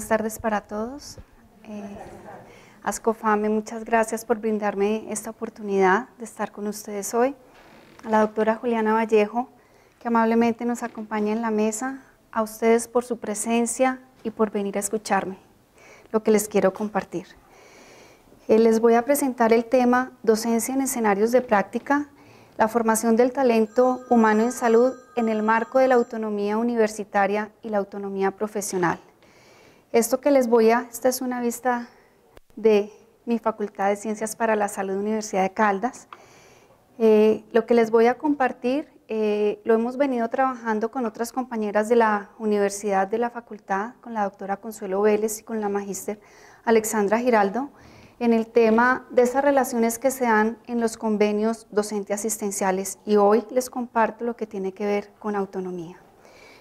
Buenas tardes para todos. Ascofame, muchas gracias por brindarme esta oportunidad de estar con ustedes hoy. A la doctora Juliana Vallejo, que amablemente nos acompaña en la mesa, a ustedes por su presencia y por venir a escucharme, lo que les quiero compartir. Les voy a presentar el tema Docencia en escenarios de práctica, la formación del talento humano en salud en el marco de la autonomía universitaria y la autonomía profesional. Esta es una vista de mi Facultad de Ciencias para la Salud Universidad de Caldas. Lo que les voy a compartir lo hemos venido trabajando con otras compañeras de la universidad, de la facultad, con la doctora Consuelo Vélez y con la magíster Alexandra Giraldo, en el tema de esas relaciones que se dan en los convenios docente-asistenciales, y hoy les comparto lo que tiene que ver con autonomía.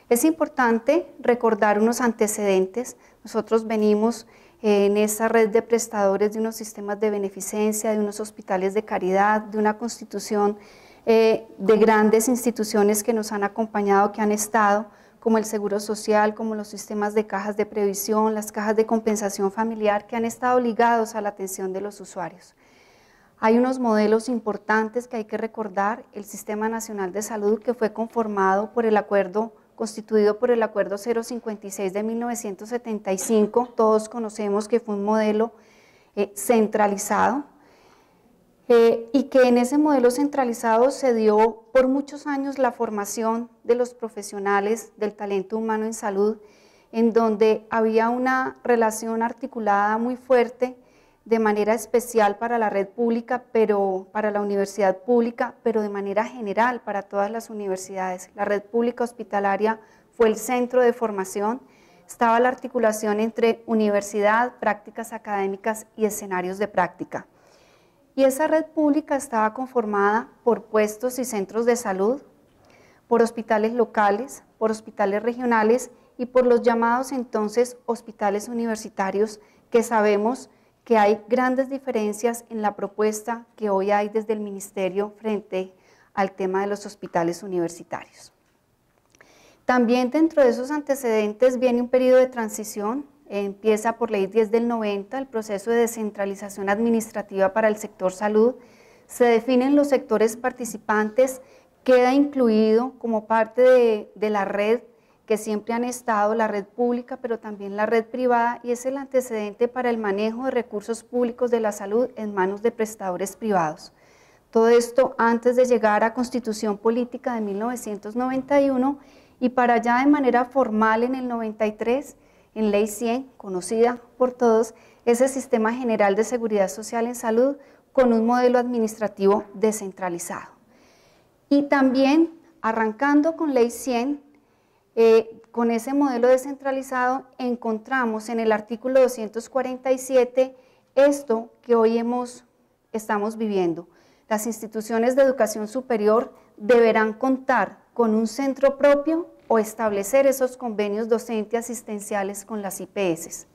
Es importante recordar unos antecedentes. Nosotros venimos en esa red de prestadores de unos sistemas de beneficencia, de unos hospitales de caridad, de una constitución de grandes instituciones que nos han acompañado, que han estado, como el Seguro Social, como los sistemas de cajas de previsión, las cajas de compensación familiar, que han estado ligados a la atención de los usuarios. Hay unos modelos importantes que hay que recordar: el Sistema Nacional de Salud, que fue constituido por el Acuerdo 056 de 1975, todos conocemos que fue un modelo centralizado, y que en ese modelo centralizado se dio por muchos años la formación de los profesionales del talento humano en salud, en donde había una relación articulada muy fuerte, de manera especial para la red pública, pero para la universidad pública, pero de manera general para todas las universidades. La red pública hospitalaria fue el centro de formación, estaba la articulación entre universidad, prácticas académicas y escenarios de práctica. Y esa red pública estaba conformada por puestos y centros de salud, por hospitales locales, por hospitales regionales y por los llamados entonces hospitales universitarios, que sabemos que hay grandes diferencias en la propuesta que hoy hay desde el Ministerio frente al tema de los hospitales universitarios. También dentro de esos antecedentes viene un periodo de transición. Empieza por Ley 10 del 90, el proceso de descentralización administrativa para el sector salud. Se definen los sectores participantes, queda incluido como parte de la red que siempre han estado, la red pública, pero también la red privada, y es el antecedente para el manejo de recursos públicos de la salud en manos de prestadores privados. Todo esto antes de llegar a Constitución Política de 1991, y para allá de manera formal en el 93, en Ley 100, conocida por todos, ese Sistema General de Seguridad Social en Salud con un modelo administrativo descentralizado. Y también, arrancando con Ley 100, con ese modelo descentralizado, encontramos en el artículo 247 esto que hoy estamos viviendo. Las instituciones de educación superior deberán contar con un centro propio o establecer esos convenios docentes asistenciales con las IPS,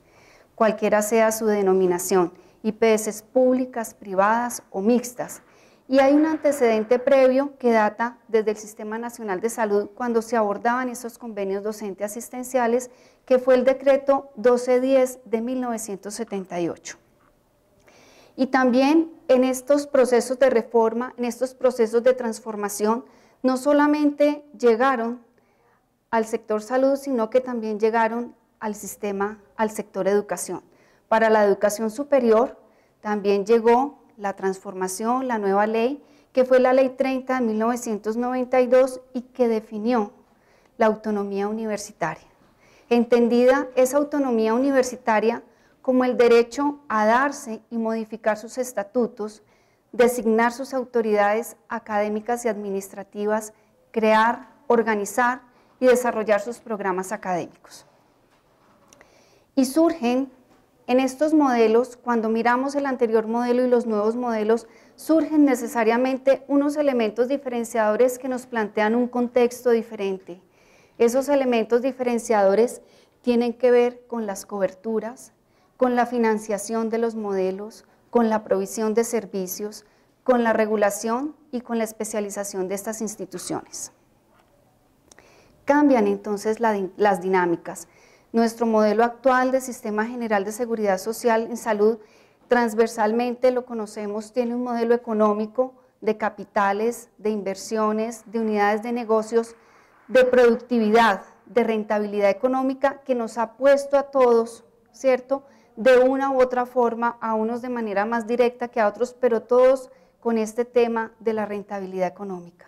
cualquiera sea su denominación, IPS públicas, privadas o mixtas. Y hay un antecedente previo que data desde el Sistema Nacional de Salud cuando se abordaban esos convenios docentes asistenciales, que fue el decreto 1210 de 1978. Y también en estos procesos de reforma, en estos procesos de transformación, no solamente llegaron al sector salud, sino que también llegaron al sector educación. Para la educación superior también llegó la transformación, la nueva ley, que fue la Ley 30 de 1992 y que definió la autonomía universitaria. Entendida esa autonomía universitaria como el derecho a darse y modificar sus estatutos, designar sus autoridades académicas y administrativas, crear, organizar y desarrollar sus programas académicos. Y surgen en estos modelos, cuando miramos el anterior modelo y los nuevos modelos, surgen necesariamente unos elementos diferenciadores que nos plantean un contexto diferente. Esos elementos diferenciadores tienen que ver con las coberturas, con la financiación de los modelos, con la provisión de servicios, con la regulación y con la especialización de estas instituciones. Cambian entonces las dinámicas. Nuestro modelo actual de Sistema General de Seguridad Social en Salud, transversalmente lo conocemos, tiene un modelo económico de capitales, de inversiones, de unidades de negocios, de productividad, de rentabilidad económica que nos ha puesto a todos, ¿cierto?, de una u otra forma, a unos de manera más directa que a otros, pero todos con este tema de la rentabilidad económica.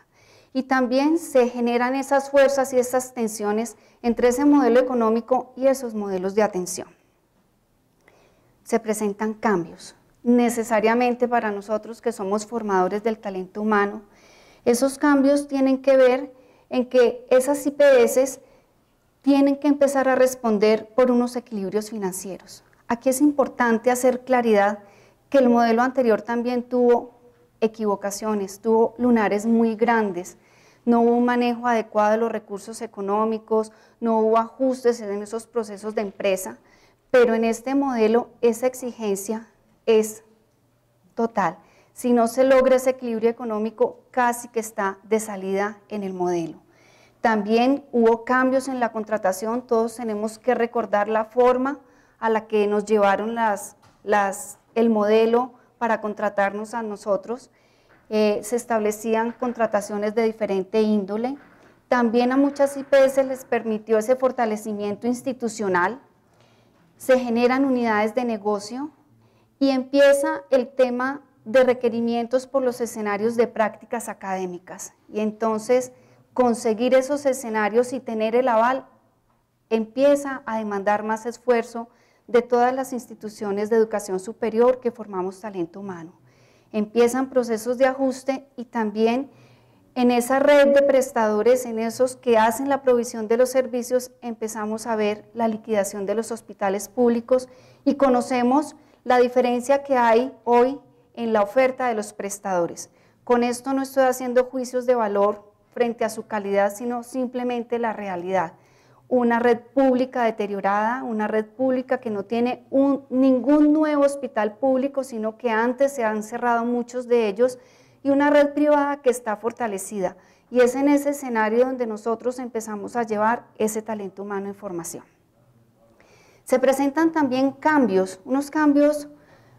Y también se generan esas fuerzas y esas tensiones entre ese modelo económico y esos modelos de atención. Se presentan cambios, necesariamente para nosotros que somos formadores del talento humano. Esos cambios tienen que ver en que esas IPS tienen que empezar a responder por unos equilibrios financieros. Aquí es importante hacer claridad que el modelo anterior también tuvo equivocaciones, tuvo lunares muy grandes, no hubo un manejo adecuado de los recursos económicos, no hubo ajustes en esos procesos de empresa, pero en este modelo esa exigencia es total. Si no se logra ese equilibrio económico, casi que está de salida en el modelo. También hubo cambios en la contratación, todos tenemos que recordar la forma a la que nos llevaron el modelo para contratarnos a nosotros. Se establecían contrataciones de diferente índole. También a muchas IPS les permitió ese fortalecimiento institucional, se generan unidades de negocio y empieza el tema de requerimientos por los escenarios de prácticas académicas. Y entonces conseguir esos escenarios y tener el aval empieza a demandar más esfuerzo de todas las instituciones de educación superior que formamos talento humano. Empiezan procesos de ajuste y también en esa red de prestadores, en esos que hacen la provisión de los servicios, empezamos a ver la liquidación de los hospitales públicos y conocemos la diferencia que hay hoy en la oferta de los prestadores. Con esto no estoy haciendo juicios de valor frente a su calidad, sino simplemente la realidad. Una red pública deteriorada, una red pública que no tiene ningún nuevo hospital público, sino que antes se han cerrado muchos de ellos, y una red privada que está fortalecida. Y es en ese escenario donde nosotros empezamos a llevar ese talento humano en formación. Se presentan también cambios, unos cambios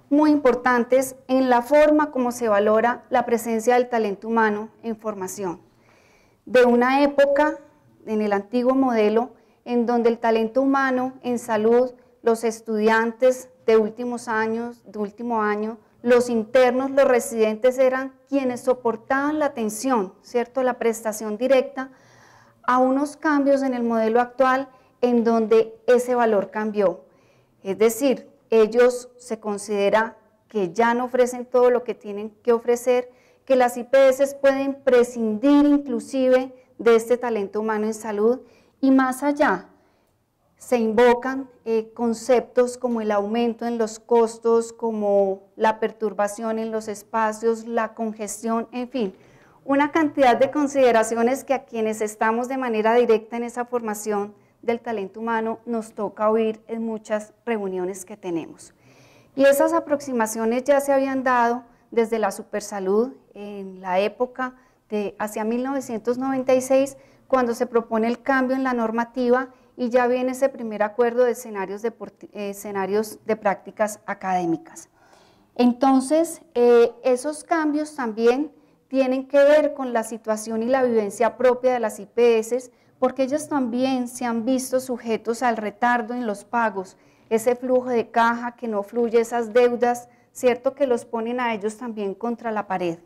muy importantes en la forma como se valora la presencia del talento humano en formación. De una época, en el antiguo modelo, en donde el talento humano en salud, los estudiantes de último año, los internos, los residentes eran quienes soportaban la atención, ¿cierto?, la prestación directa, a unos cambios en el modelo actual en donde ese valor cambió. Es decir, ellos se considera que ya no ofrecen todo lo que tienen que ofrecer, que las IPS pueden prescindir inclusive de este talento humano en salud. Y más allá, se invocan conceptos como el aumento en los costos, como la perturbación en los espacios, la congestión, en fin, una cantidad de consideraciones que a quienes estamos de manera directa en esa formación del talento humano nos toca oír en muchas reuniones que tenemos. Y esas aproximaciones ya se habían dado desde la Supersalud en la época de hacia 1996, cuando se propone el cambio en la normativa y ya viene ese primer acuerdo de escenarios de prácticas académicas. Entonces, esos cambios también tienen que ver con la situación y la vivencia propia de las IPS, porque ellas también se han visto sujetos al retardo en los pagos, ese flujo de caja que no fluye, esas deudas, ¿cierto?, que los ponen a ellos también contra la pared.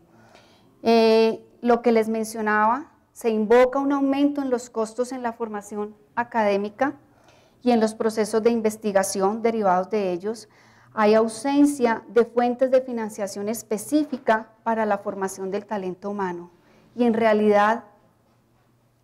Lo que les mencionaba, se invoca un aumento en los costos en la formación académica y en los procesos de investigación derivados de ellos. Hay ausencia de fuentes de financiación específica para la formación del talento humano y en realidad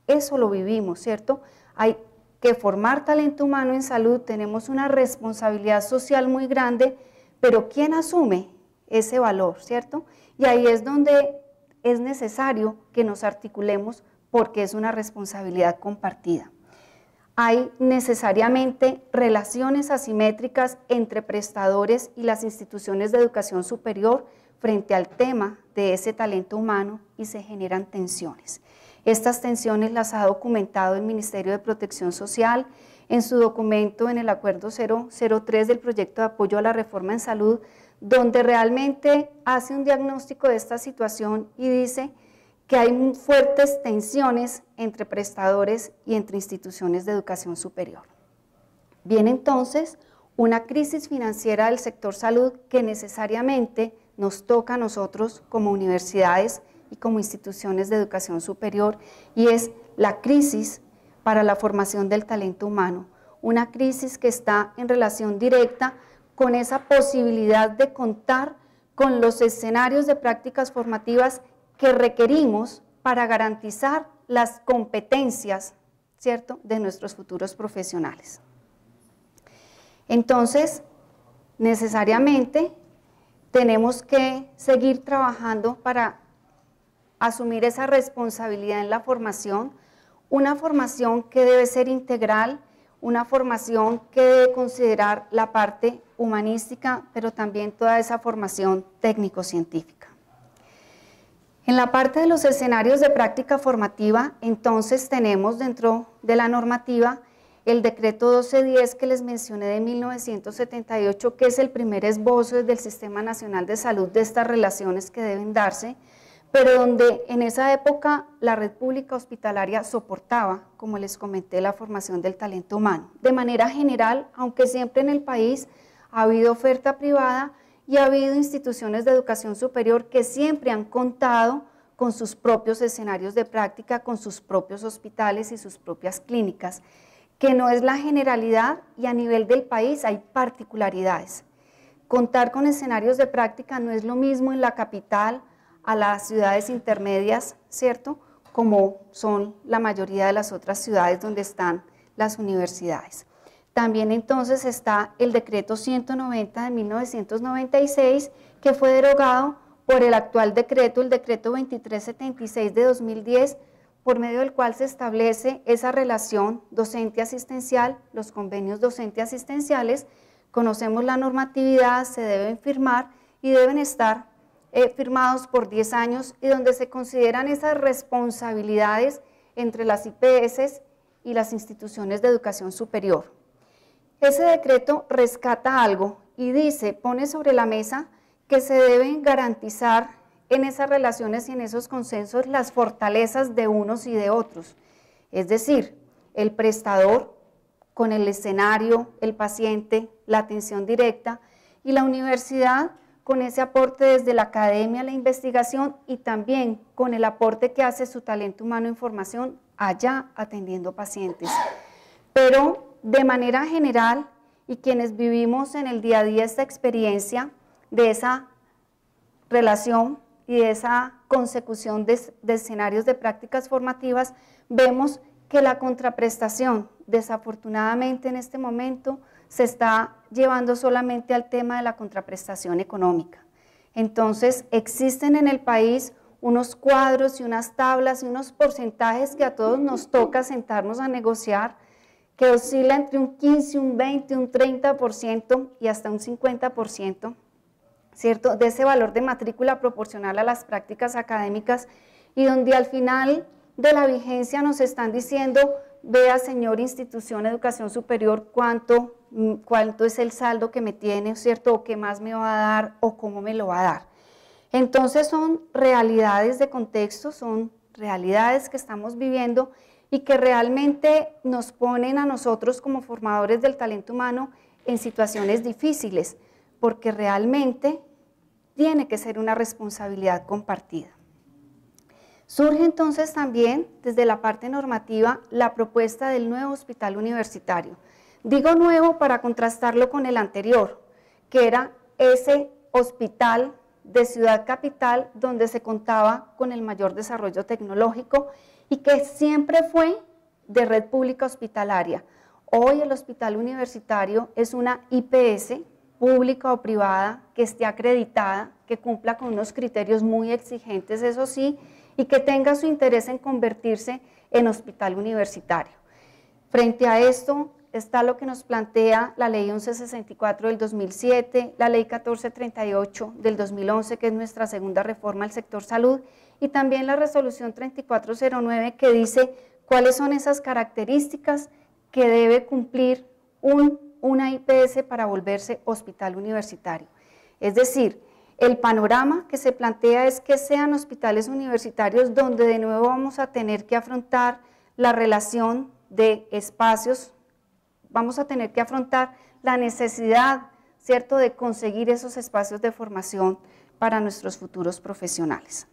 eso lo vivimos, ¿cierto? Hay que formar talento humano en salud, tenemos una responsabilidad social muy grande, pero ¿quién asume ese valor, cierto? Y ahí es donde es necesario que nos articulemos porque es una responsabilidad compartida. Hay necesariamente relaciones asimétricas entre prestadores y las instituciones de educación superior frente al tema de ese talento humano y se generan tensiones. Estas tensiones las ha documentado el Ministerio de Protección Social en su documento en el acuerdo 003 del proyecto de apoyo a la reforma en salud, donde realmente hace un diagnóstico de esta situación y dice que hay fuertes tensiones entre prestadores y entre instituciones de educación superior. Viene entonces una crisis financiera del sector salud que necesariamente nos toca a nosotros como universidades y como instituciones de educación superior, y es la crisis para la formación del talento humano, una crisis que está en relación directa con esa posibilidad de contar con los escenarios de prácticas formativas que requerimos para garantizar las competencias, ¿cierto?, de nuestros futuros profesionales. Entonces, necesariamente tenemos que seguir trabajando para asumir esa responsabilidad en la formación, una formación que debe ser integral, una formación que debe considerar la parte humanística, pero también toda esa formación técnico-científica. En la parte de los escenarios de práctica formativa, entonces tenemos dentro de la normativa el decreto 1210 que les mencioné de 1978, que es el primer esbozo desde el Sistema Nacional de Salud de estas relaciones que deben darse, pero donde en esa época la red pública hospitalaria soportaba, como les comenté, la formación del talento humano. De manera general, aunque siempre en el país ha habido oferta privada y ha habido instituciones de educación superior que siempre han contado con sus propios escenarios de práctica, con sus propios hospitales y sus propias clínicas, que no es la generalidad, y a nivel del país hay particularidades. Contar con escenarios de práctica no es lo mismo en la capital, a las ciudades intermedias, ¿cierto?, como son la mayoría de las otras ciudades donde están las universidades. También entonces está el decreto 190 de 1996, que fue derogado por el actual decreto, el decreto 2376 de 2010, por medio del cual se establece esa relación docente-asistencial, los convenios docente-asistenciales. Conocemos la normatividad, se deben firmar y deben estar firmados por 10 años, y donde se consideran esas responsabilidades entre las IPS y las instituciones de educación superior. Ese decreto rescata algo y dice, pone sobre la mesa que se deben garantizar en esas relaciones y en esos consensos las fortalezas de unos y de otros. Es decir, el prestador con el escenario, el paciente, la atención directa, y la universidad con ese aporte desde la academia, la investigación, y también con el aporte que hace su talento humano en formación allá atendiendo pacientes. Pero de manera general, y quienes vivimos en el día a día esta experiencia de esa relación y de esa consecución de escenarios de prácticas formativas, vemos que la contraprestación, desafortunadamente en este momento, se está llevando solamente al tema de la contraprestación económica. Entonces, existen en el país unos cuadros y unas tablas y unos porcentajes que a todos nos toca sentarnos a negociar, que oscila entre un 15, un 20, un 30% y hasta un 50%, ¿cierto?, de ese valor de matrícula proporcional a las prácticas académicas, y donde al final de la vigencia nos están diciendo, vea, señor institución de educación superior, cuánto es el saldo que me tiene, ¿cierto?, o qué más me va a dar, o cómo me lo va a dar. Entonces son realidades de contexto, son realidades que estamos viviendo y que realmente nos ponen a nosotros como formadores del talento humano en situaciones difíciles, porque realmente tiene que ser una responsabilidad compartida. Surge entonces también desde la parte normativa la propuesta del nuevo hospital universitario. Digo nuevo para contrastarlo con el anterior, que era ese hospital de Ciudad Capital donde se contaba con el mayor desarrollo tecnológico y que siempre fue de red pública hospitalaria. Hoy el hospital universitario es una IPS, pública o privada, que esté acreditada, que cumpla con unos criterios muy exigentes, eso sí, y que tenga su interés en convertirse en hospital universitario. Frente a esto está lo que nos plantea la ley 1164 del 2007, la ley 1438 del 2011, que es nuestra segunda reforma al sector salud, y también la resolución 3409, que dice cuáles son esas características que debe cumplir una IPS para volverse hospital universitario. Es decir, el panorama que se plantea es que sean hospitales universitarios donde de nuevo vamos a tener que afrontar la relación de espacios, vamos a tener que afrontar la necesidad, ¿cierto?, de conseguir esos espacios de formación para nuestros futuros profesionales.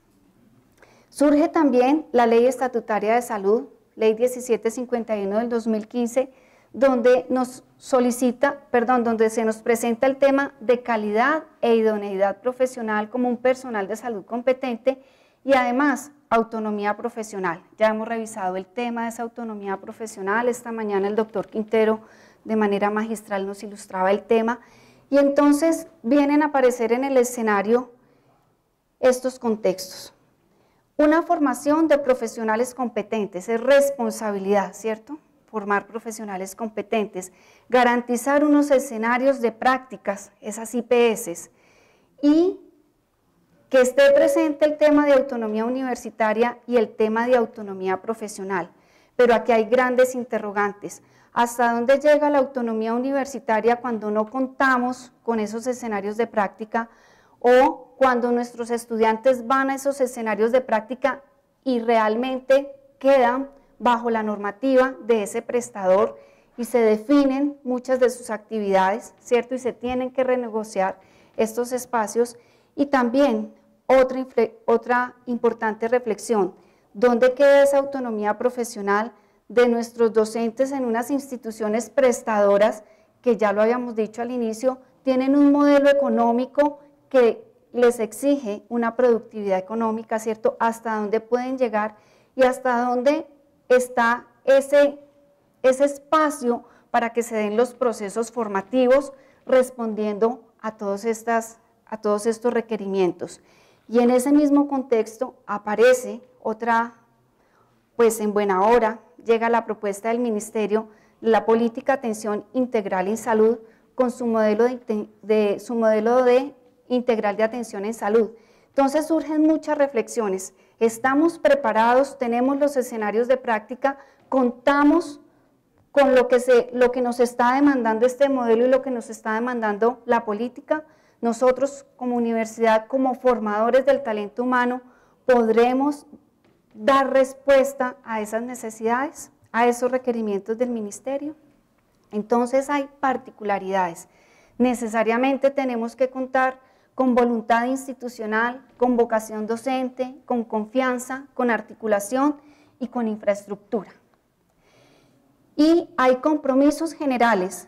Surge también la Ley Estatutaria de Salud, Ley 1751 del 2015, donde donde se nos presenta el tema de calidad e idoneidad profesional como un personal de salud competente y además autonomía profesional. Ya hemos revisado el tema de esa autonomía profesional, esta mañana el doctor Quintero de manera magistral nos ilustraba el tema y entonces vienen a aparecer en el escenario estos contextos. Una formación de profesionales competentes es responsabilidad, ¿cierto? Formar profesionales competentes, garantizar unos escenarios de prácticas, esas IPS, y que esté presente el tema de autonomía universitaria y el tema de autonomía profesional. Pero aquí hay grandes interrogantes. ¿Hasta dónde llega la autonomía universitaria cuando no contamos con esos escenarios de práctica o cuando nuestros estudiantes van a esos escenarios de práctica y realmente quedan bajo la normativa de ese prestador y se definen muchas de sus actividades, ¿cierto? Y se tienen que renegociar estos espacios. Y también otra importante reflexión, ¿dónde queda esa autonomía profesional de nuestros docentes en unas instituciones prestadoras que, ya lo habíamos dicho al inicio, tienen un modelo económico que les exige una productividad económica, ¿cierto? Hasta dónde pueden llegar y hasta dónde está ese espacio para que se den los procesos formativos respondiendo a todos estos requerimientos. Y en ese mismo contexto aparece pues en buena hora, llega la propuesta del Ministerio, la política de atención integral en salud, con su modelo de integral de atención en salud. Entonces surgen muchas reflexiones. ¿Estamos preparados? ¿Tenemos los escenarios de práctica? ¿Contamos con lo que nos está demandando este modelo y lo que nos está demandando la política? Nosotros como universidad, como formadores del talento humano, ¿podremos dar respuesta a esas necesidades, a esos requerimientos del ministerio? Entonces hay particularidades. Necesariamente tenemos que contar con voluntad institucional, con vocación docente, con confianza, con articulación y con infraestructura. Y hay compromisos generales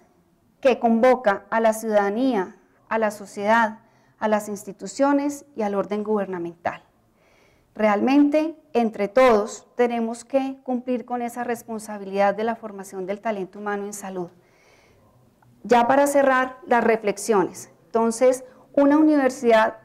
que convoca a la ciudadanía, a la sociedad, a las instituciones y al orden gubernamental. Realmente, entre todos, tenemos que cumplir con esa responsabilidad de la formación del talento humano en salud. Ya para cerrar, las reflexiones. Entonces, una universidad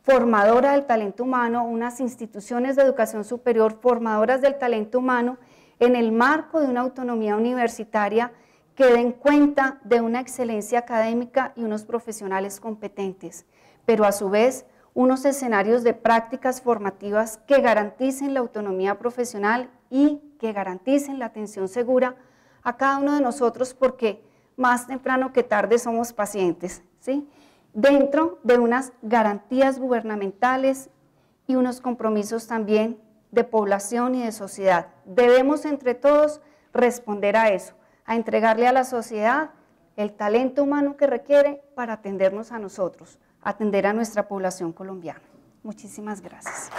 formadora del talento humano, unas instituciones de educación superior formadoras del talento humano, en el marco de una autonomía universitaria que den cuenta de una excelencia académica y unos profesionales competentes, pero a su vez unos escenarios de prácticas formativas que garanticen la autonomía profesional y que garanticen la atención segura a cada uno de nosotros, porque más temprano que tarde somos pacientes, ¿sí? Dentro de unas garantías gubernamentales y unos compromisos también de población y de sociedad. Debemos entre todos responder a eso, a entregarle a la sociedad el talento humano que requiere para atendernos a nosotros, atender a nuestra población colombiana. Muchísimas gracias.